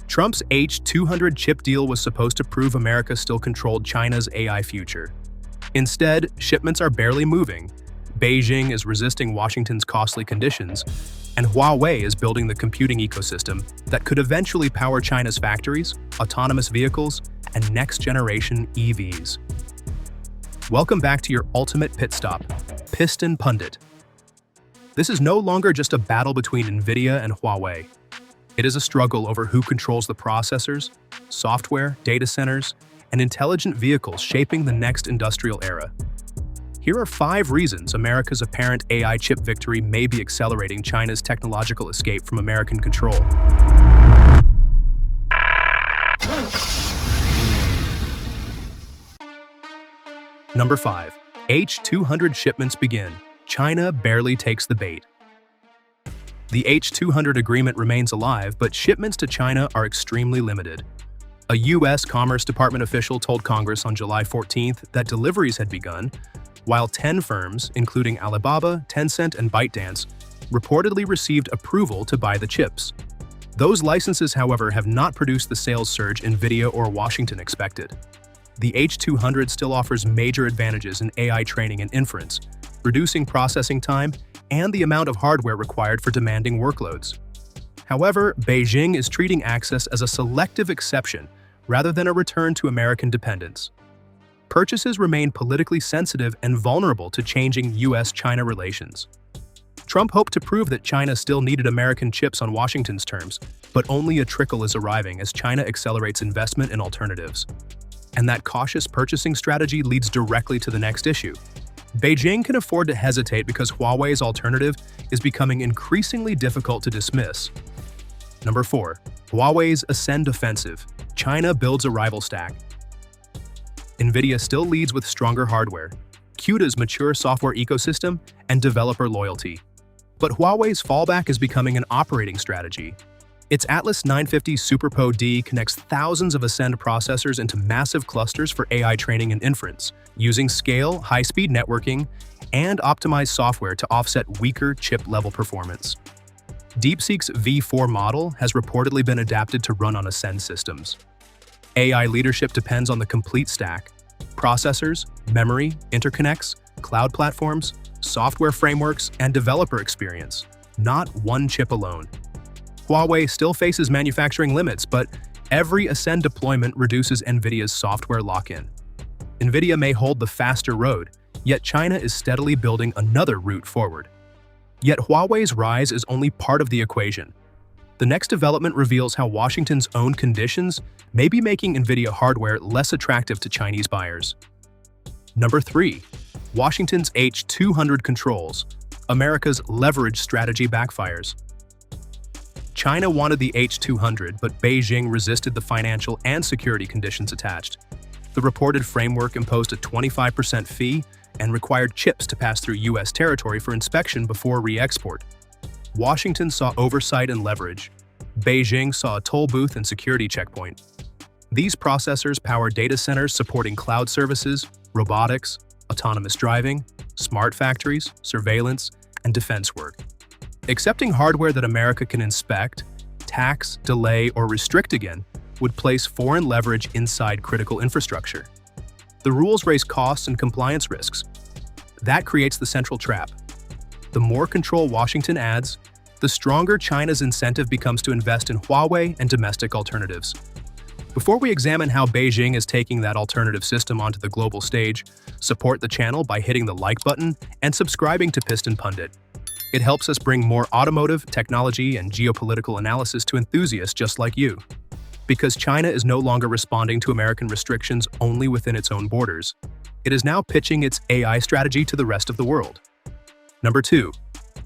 Trump's H200 chip deal was supposed to prove America still controlled China's AI future. Instead, shipments are barely moving, Beijing is resisting Washington's costly conditions, and Huawei is building the computing ecosystem that could eventually power China's factories, autonomous vehicles, and next-generation EVs. Welcome back to your ultimate pit stop, Piston Pundit. This is no longer just a battle between NVIDIA and Huawei. It is a struggle over who controls the processors, software, data centers, and intelligent vehicles shaping the next industrial era. Here are 5 reasons America's apparent AI chip victory may be accelerating China's technological escape from American control. Number 5. H200 shipments begin. China barely takes the bait. The H200 agreement remains alive, but shipments to China are extremely limited. A U.S. Commerce Department official told Congress on July 14th that deliveries had begun, while 10 firms, including Alibaba, Tencent, and ByteDance, reportedly received approval to buy the chips. Those licenses, however, have not produced the sales surge NVIDIA or Washington expected. The H200 still offers major advantages in AI training and inference, reducing processing time and the amount of hardware required for demanding workloads. However, Beijing is treating access as a selective exception rather than a return to American dependence. Purchases remain politically sensitive and vulnerable to changing U.S.-China relations. Trump hoped to prove that China still needed American chips on Washington's terms, but only a trickle is arriving as China accelerates investment in alternatives. And that cautious purchasing strategy leads directly to the next issue. Beijing can afford to hesitate because Huawei's alternative is becoming increasingly difficult to dismiss. Number 4. Huawei's Ascend offensive. China builds a rival stack. NVIDIA still leads with stronger hardware, CUDA's mature software ecosystem, and developer loyalty. But Huawei's fallback is becoming an operating strategy. Its Atlas 950 SuperPO D connects thousands of Ascend processors into massive clusters for AI training and inference, using scale, high-speed networking, and optimized software to offset weaker chip-level performance. DeepSeek's V4 model has reportedly been adapted to run on Ascend systems. AI leadership depends on the complete stack: processors, memory, interconnects, cloud platforms, software frameworks, and developer experience, not one chip alone. Huawei still faces manufacturing limits, but every Ascend deployment reduces NVIDIA's software lock-in. NVIDIA may hold the faster road, yet China is steadily building another route forward. Yet Huawei's rise is only part of the equation. The next development reveals how Washington's own conditions may be making NVIDIA hardware less attractive to Chinese buyers. Number 3. Washington's H200 controls. America's leverage strategy backfires. China wanted the H200, but Beijing resisted the financial and security conditions attached. The reported framework imposed a 25% fee and required chips to pass through U.S. territory for inspection before re-export. Washington saw oversight and leverage. Beijing saw a toll booth and security checkpoint. These processors power data centers supporting cloud services, robotics, autonomous driving, smart factories, surveillance, and defense work. Accepting hardware that America can inspect, tax, delay, or restrict again would place foreign leverage inside critical infrastructure. The rules raise costs and compliance risks. That creates the central trap. The more control Washington adds, the stronger China's incentive becomes to invest in Huawei and domestic alternatives. Before we examine how Beijing is taking that alternative system onto the global stage, support the channel by hitting the like button and subscribing to Piston Pundit. It helps us bring more automotive, technology, and geopolitical analysis to enthusiasts just like you. Because China is no longer responding to American restrictions only within its own borders, it is now pitching its AI strategy to the rest of the world. Number 2.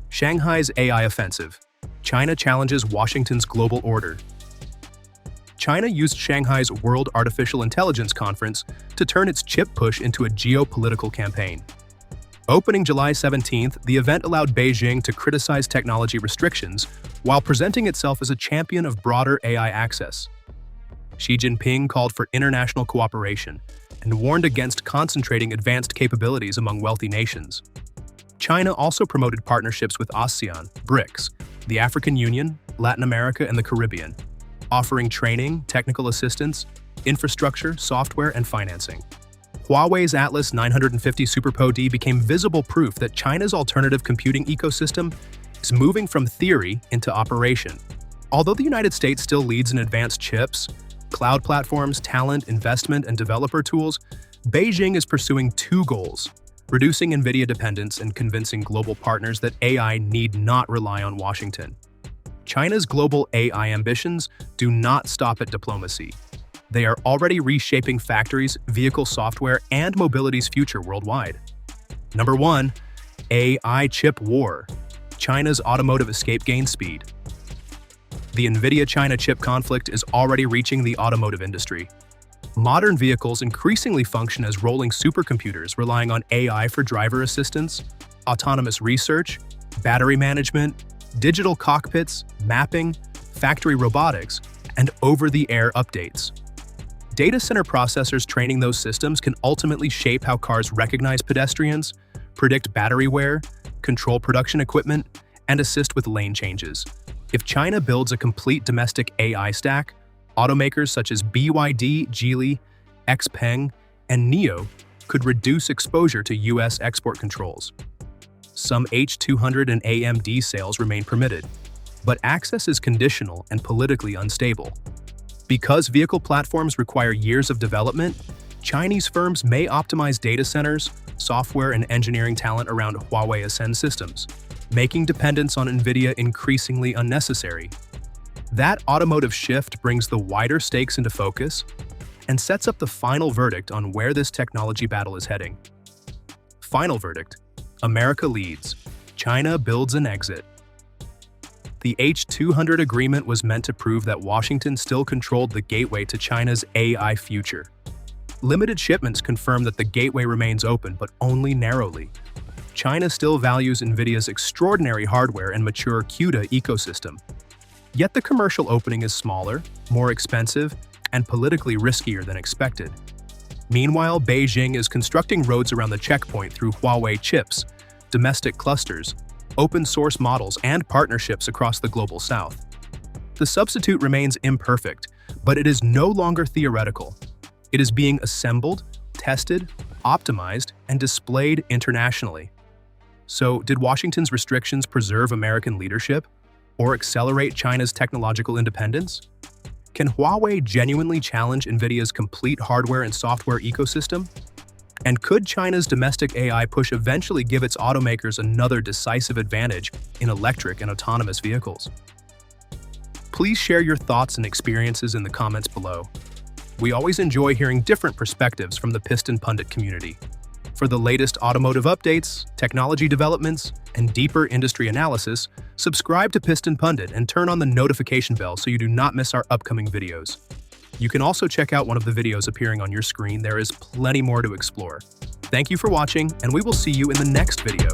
Shanghai's AI offensive. China challenges Washington's global order. China used Shanghai's World Artificial Intelligence Conference to turn its chip push into a geopolitical campaign. Opening July 17th, the event allowed Beijing to criticize technology restrictions while presenting itself as a champion of broader AI access. Xi Jinping called for international cooperation and warned against concentrating advanced capabilities among wealthy nations. China also promoted partnerships with ASEAN, BRICS, the African Union, Latin America, and the Caribbean. offering training, technical assistance, infrastructure, software, and financing. Huawei's Atlas 950 SuperPO-D became visible proof that China's alternative computing ecosystem is moving from theory into operation. Although the United States still leads in advanced chips, cloud platforms, talent, investment, and developer tools, Beijing is pursuing two goals: reducing NVIDIA dependence and convincing global partners that AI need not rely on Washington. China's global AI ambitions do not stop at diplomacy. They are already reshaping factories, vehicle software, and mobility's future worldwide. Number 1. AI chip war. China's automotive escape gains speed. The NVIDIA-China chip conflict is already reaching the automotive industry. Modern vehicles increasingly function as rolling supercomputers relying on AI for driver assistance, autonomous research, battery management, digital cockpits, mapping, factory robotics, and over-the-air updates. Data center processors training those systems can ultimately shape how cars recognize pedestrians, predict battery wear, control production equipment, and assist with lane changes. If China builds a complete domestic AI stack, automakers such as BYD, Geely, XPeng, and NIO could reduce exposure to U.S. export controls. Some H200 and AMD sales remain permitted, but access is conditional and politically unstable. Because vehicle platforms require years of development, Chinese firms may optimize data centers, software, and engineering talent around Huawei Ascend systems, making dependence on NVIDIA increasingly unnecessary. That automotive shift brings the wider stakes into focus and sets up the final verdict on where this technology battle is heading. Final verdict: America leads. China builds an exit. The H200 agreement was meant to prove that Washington still controlled the gateway to China's AI future. Limited shipments confirm that the gateway remains open, but only narrowly. China still values NVIDIA's extraordinary hardware and mature CUDA ecosystem. Yet the commercial opening is smaller, more expensive, and politically riskier than expected. Meanwhile, Beijing is constructing roads around the checkpoint through Huawei chips, domestic clusters, open-source models, and partnerships across the global south. The substitute remains imperfect, but it is no longer theoretical. It is being assembled, tested, optimized, and displayed internationally. So, did Washington's restrictions preserve American leadership or accelerate China's technological independence? Can Huawei genuinely challenge NVIDIA's complete hardware and software ecosystem? And could China's domestic AI push eventually give its automakers another decisive advantage in electric and autonomous vehicles? Please share your thoughts and experiences in the comments below. We always enjoy hearing different perspectives from the Piston Pundit community. For the latest automotive updates, technology developments, and deeper industry analysis, subscribe to Piston Pundit and turn on the notification bell so you do not miss our upcoming videos. You can also check out one of the videos appearing on your screen. There is plenty more to explore. Thank you for watching, and we will see you in the next video.